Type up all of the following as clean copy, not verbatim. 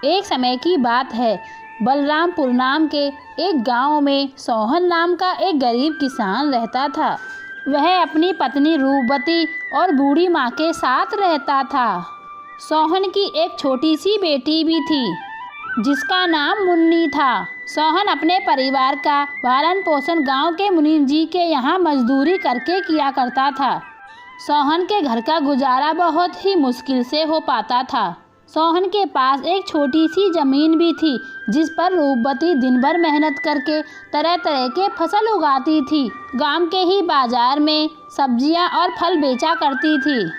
एक समय की बात है, बलरामपुर नाम के एक गांव में सोहन नाम का एक गरीब किसान रहता था। वह अपनी पत्नी रूपवती और बूढ़ी माँ के साथ रहता था। सोहन की एक छोटी सी बेटी भी थी जिसका नाम मुन्नी था। सोहन अपने परिवार का पालन पोषण गांव के मुनीम जी के यहाँ मजदूरी करके किया करता था। सोहन के घर का गुजारा बहुत ही मुश्किल से हो पाता था। सोहन के पास एक छोटी सी जमीन भी थी जिस पर रूपवती दिन भर मेहनत करके तरह तरह के फसल उगाती थी। गांव के ही बाजार में सब्जियां और फल बेचा करती थी।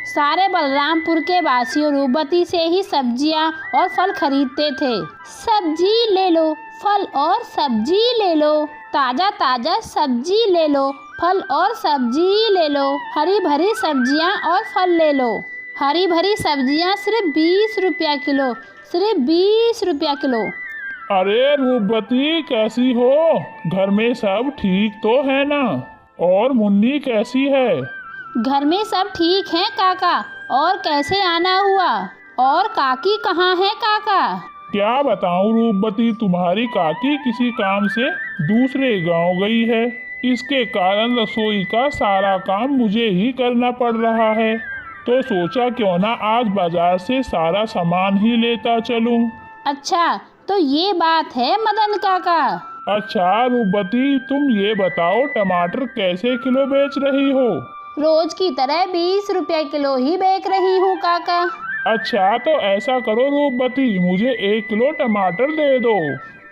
सारे बलरामपुर के वासियों रूपवती से ही सब्जियां और फल खरीदते थे। सब्जी ले लो, फल और सब्जी ले लो, ताजा ताजा सब्जी ले लो, फल और सब्जी ले लो, हरी भरी सब्जियां और फल ले लो। हरी भरी सब्जियां सिर्फ 20 रुपया किलो, सिर्फ 20 रुपया किलो। अरे रूपवती कैसी हो? घर में सब ठीक तो है ना? और मुन्नी कैसी है? घर में सब ठीक हैं काका। और कैसे आना हुआ? और काकी कहाँ है काका? क्या बताऊं रूपवती, तुम्हारी काकी किसी काम से दूसरे गांव गई है। इसके कारण रसोई का सारा काम मुझे ही करना पड़ रहा है। तो सोचा क्यों ना आज बाजार से सारा सामान ही लेता चलूं। अच्छा, तो ये बात है मदन काका। अच्छा रूपवती, तुम ये बताओ टमाटर कैसे किलो बेच रही हो? रोज की तरह 20 रुपया किलो ही बेच रही हूँ काका। अच्छा, तो ऐसा करो रूपवती, मुझे 1 किलो टमाटर दे दो।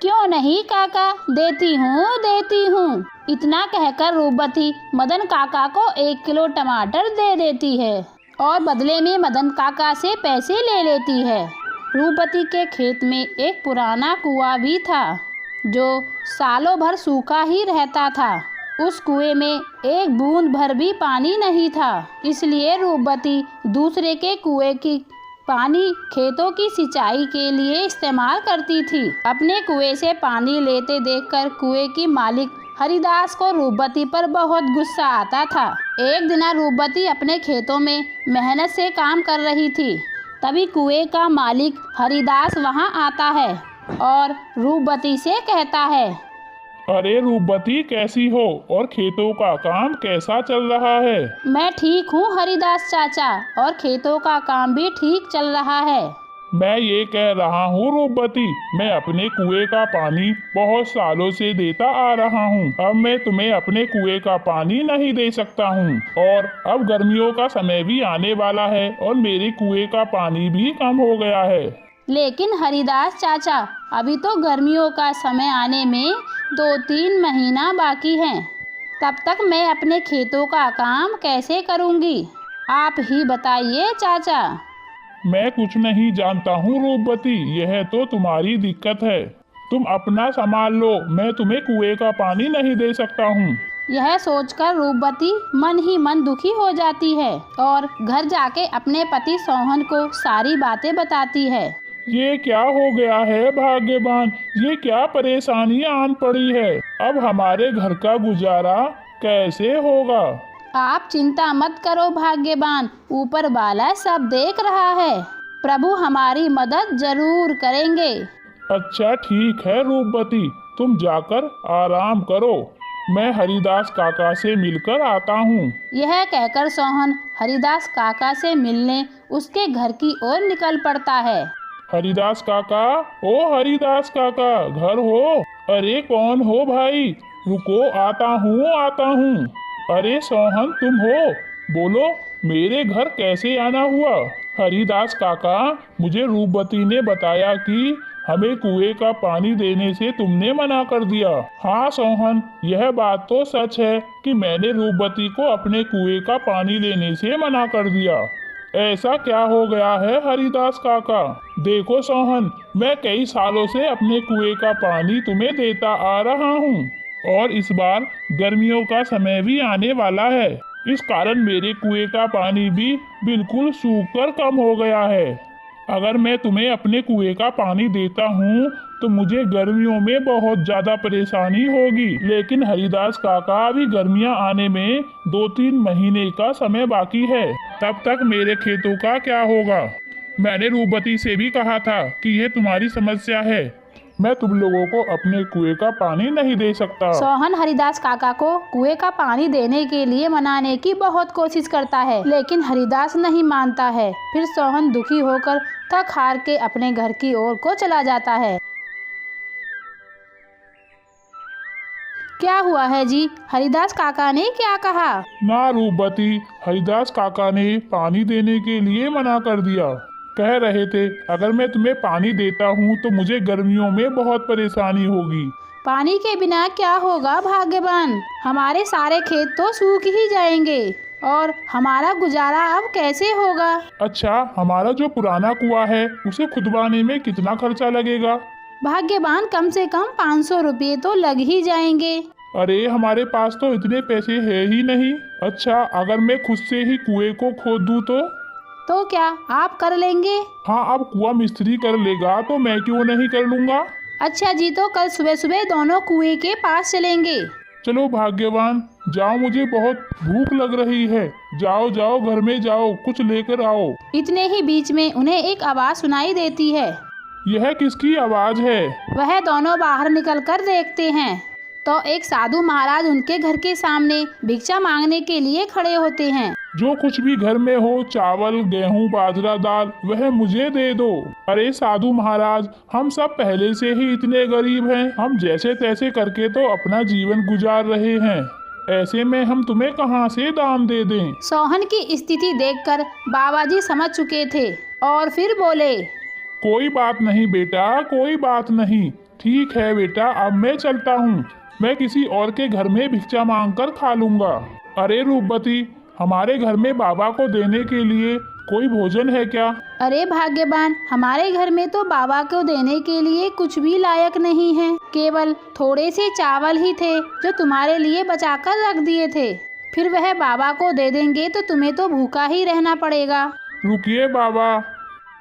क्यों नहीं काका, देती हूँ। इतना कहकर रूपवती मदन काका को 1 किलो टमाटर दे देती है और बदले में मदन काका से पैसे ले लेती है। रूपवती के खेत में एक पुराना कुआं भी था जो सालों भर सूखा ही रहता था। उस कुएं में एक बूंद भर भी पानी नहीं था, इसलिए रूपवती दूसरे के कुएं की पानी खेतों की सिंचाई के लिए इस्तेमाल करती थी। अपने कुएं से पानी लेते देखकर कुएं की मालिक हरिदास को रूपवती पर बहुत गुस्सा आता था। एक दिन रूपवती अपने खेतों में मेहनत से काम कर रही थी। तभी कुएं का मालिक हरिदास वहां आता है और रूपवती से कहता है, अरे रूपवती कैसी हो और खेतों का काम कैसा चल रहा है? मैं ठीक हूँ हरिदास चाचा, और खेतों का काम भी ठीक चल रहा है। मैं ये कह रहा हूँ रूपवती, मैं अपने कुएं का पानी बहुत सालों से देता आ रहा हूँ। अब मैं तुम्हें अपने कुएं का पानी नहीं दे सकता हूँ और अब गर्मियों का समय भी आने वाला है और मेरे कुएं का पानी भी कम हो गया है। लेकिन हरिदास चाचा, अभी तो गर्मियों का समय आने में 2-3 महीना बाकी हैं। तब तक मैं अपने खेतों का काम कैसे करूँगी? आप ही बताइए चाचा। मैं कुछ नहीं जानता हूँ रूपवती, यह तो तुम्हारी दिक्कत है। तुम अपना संभाल लो, मैं तुम्हें कुएं का पानी नहीं दे सकता हूँ। यह सोचकर रूपवती मन ही मन दुखी हो जाती है और घर जाके अपने पति सोहन को सारी बातें बताती है। ये क्या हो गया है भाग्यवान, ये क्या परेशानी आन पड़ी है? अब हमारे घर का गुजारा कैसे होगा? आप चिंता मत करो भाग्यवान, ऊपर वाला सब देख रहा है। प्रभु हमारी मदद जरूर करेंगे। अच्छा ठीक है रूपवती, तुम जाकर आराम करो, मैं हरिदास काका से मिलकर आता हूँ। यह कहकर सोहन हरिदास काका से मिलने उसके घर की ओर निकल पड़ता है। हरिदास काका, ओ हरिदास काका, घर हो? अरे कौन हो भाई? रुको, आता हूँ। अरे सोहन तुम हो? बोलो, मेरे घर कैसे आना हुआ? हरिदास काका, मुझे रूपवती ने बताया कि हमें कुएं का पानी देने से तुमने मना कर दिया। हाँ सोहन, यह बात तो सच है कि मैंने रूपवती को अपने कुएं का पानी देने से मना कर दिया। ऐसा क्या हो गया है हरिदास काका? देखो सोहन, मैं कई सालों से अपने कुएं का पानी तुम्हें देता आ रहा हूँ और इस बार गर्मियों का समय भी आने वाला है। इस कारण मेरे कुएं का पानी भी बिल्कुल सूख कर कम हो गया है। अगर मैं तुम्हें अपने कुएं का पानी देता हूँ तो मुझे गर्मियों में बहुत ज्यादा परेशानी होगी। लेकिन हरिदास काका, अभी गर्मियाँ आने में 2-3 महीने का समय बाकी है, तब तक मेरे खेतों का क्या होगा? मैंने रूपवती से भी कहा था कि यह तुम्हारी समस्या है। मैं तुम लोगों को अपने कुएं का पानी नहीं दे सकता। सोहन हरिदास काका को कुएं का पानी देने के लिए मनाने की बहुत कोशिश करता है, लेकिन हरिदास नहीं मानता है। फिर सोहन दुखी होकर थक हार के अपने घर की ओर को चला जाता है। क्या हुआ है जी? हरिदास काका ने क्या कहा? ना रूपवती, हरिदास काका ने पानी देने के लिए मना कर दिया। कह रहे थे अगर मैं तुम्हें पानी देता हूँ तो मुझे गर्मियों में बहुत परेशानी होगी। पानी के बिना क्या होगा भाग्यवान? हमारे सारे खेत तो सूख ही जाएंगे और हमारा गुजारा अब कैसे होगा? अच्छा, हमारा जो पुराना कुआं है उसे खुदवाने में कितना खर्चा लगेगा? भाग्यवान कम से कम 500 रुपये तो लग ही जाएंगे। अरे हमारे पास तो इतने पैसे है ही नहीं। अच्छा, अगर मैं खुद से ही कुएं को खोद दूं तो क्या आप कर लेंगे? हाँ, अब कुआं मिस्त्री कर लेगा तो मैं क्यों नहीं कर लूँगा। अच्छा जी, तो कल सुबह सुबह दोनों कुएं के पास चलेंगे। चलो भाग्यवान, जाओ, मुझे बहुत भूख लग रही है। जाओ जाओ, घर में जाओ, कुछ लेकर आओ। इतने ही बीच में उन्हें एक आवाज सुनाई देती है। यह किसकी आवाज है? वह दोनों बाहर निकलकर देखते हैं तो एक साधु महाराज उनके घर के सामने भिक्षा मांगने के लिए खड़े होते हैं। जो कुछ भी घर में हो, चावल, गेहूं, बाजरा, दाल, वह मुझे दे दो। अरे साधु महाराज, हम सब पहले से ही इतने गरीब हैं। हम जैसे तैसे करके तो अपना जीवन गुजार रहे हैं। ऐसे में हम तुम्हें कहां से दान दे दें? सोहन की स्थिति देखकर बाबा जी समझ चुके थे और फिर बोले, कोई बात नहीं बेटा, कोई बात नहीं। ठीक है बेटा, अब मैं चलता हूँ। मैं किसी और के घर में भिक्षा मांगकर खा लूँगा। अरे रूपवती, हमारे घर में बाबा को देने के लिए कोई भोजन है क्या? अरे भाग्यवान, हमारे घर में तो बाबा को देने के लिए कुछ भी लायक नहीं है। केवल थोड़े से चावल ही थे जो तुम्हारे लिए बचाकर रख दिए थे। फिर वह बाबा को दे देंगे तो तुम्हें तो भूखा ही रहना पड़ेगा। रुकिए बाबा।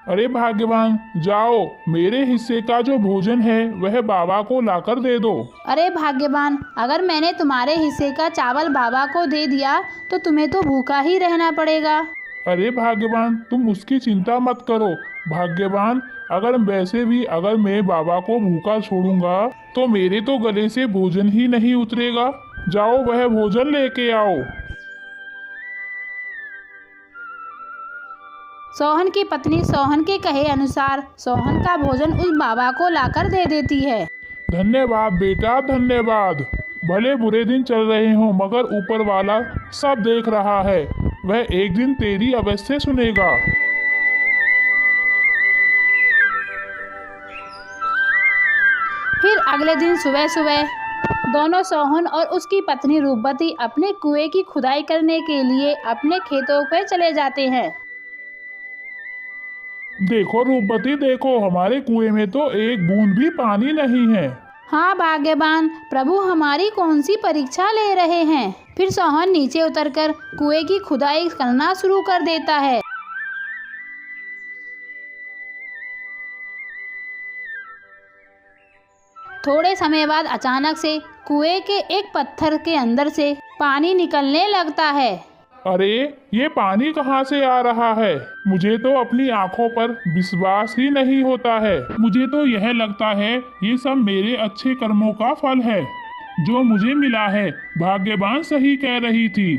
अरे भाग्यवान, जाओ, मेरे हिस्से का जो भोजन है वह बाबा को लाकर दे दो। अरे भाग्यवान, अगर मैंने तुम्हारे हिस्से का चावल बाबा को दे दिया तो तुम्हें तो भूखा ही रहना पड़ेगा। अरे भाग्यवान, तुम उसकी चिंता मत करो। भाग्यवान, अगर वैसे भी अगर मैं बाबा को भूखा छोड़ूंगा तो मेरे तो गले से भोजन ही नहीं उतरेगा। जाओ, वह भोजन लेके आओ। सोहन की पत्नी सोहन के कहे अनुसार सोहन का भोजन उस बाबा को लाकर दे देती है। धन्यवाद बेटा, धन्यवाद। भले बुरे दिन चल रहे हों मगर ऊपर वाला सब देख रहा है। वह एक दिन तेरी अवश्य सुनेगा। फिर अगले दिन सुबह सुबह दोनों सोहन और उसकी पत्नी रूपवती अपने कुएं की खुदाई करने के लिए अपने खेतों पर चले जाते हैं। देखो रूपवती, देखो, हमारे कुएं में तो एक बूंद भी पानी नहीं है। हाँ भाग्यवान, प्रभु हमारी कौन सी परीक्षा ले रहे हैं। फिर सोहन नीचे उतरकर कुएं की खुदाई करना शुरू कर देता है। थोड़े समय बाद अचानक से कुएं के एक पत्थर के अंदर से पानी निकलने लगता है। अरे ये पानी कहाँ से आ रहा है? मुझे तो अपनी आंखों पर विश्वास ही नहीं होता है। मुझे तो यह लगता है ये सब मेरे अच्छे कर्मों का फल है जो मुझे मिला है। भाग्यवान सही कह रही थी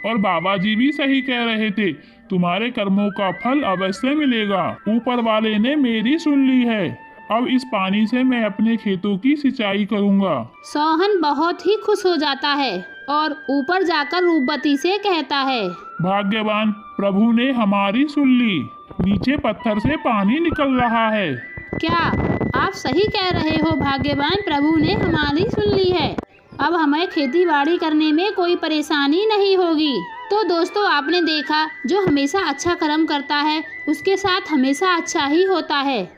और बाबा जी भी सही कह रहे थे। तुम्हारे कर्मों का फल अवश्य मिलेगा। ऊपर वाले ने मेरी सुन ली है। अब इस पानी से मैं अपने खेतों की सिंचाई करूँगा। सोहन बहुत ही खुश हो जाता है और ऊपर जाकर रूपवती से कहता है, भाग्यवान, प्रभु ने हमारी सुन ली। नीचे पत्थर से पानी निकल रहा है। क्या आप सही कह रहे हो भाग्यवान? प्रभु ने हमारी सुन ली है। अब हमें खेती बाड़ी करने में कोई परेशानी नहीं होगी। तो दोस्तों, आपने देखा जो हमेशा अच्छा कर्म करता है उसके साथ हमेशा अच्छा ही होता है।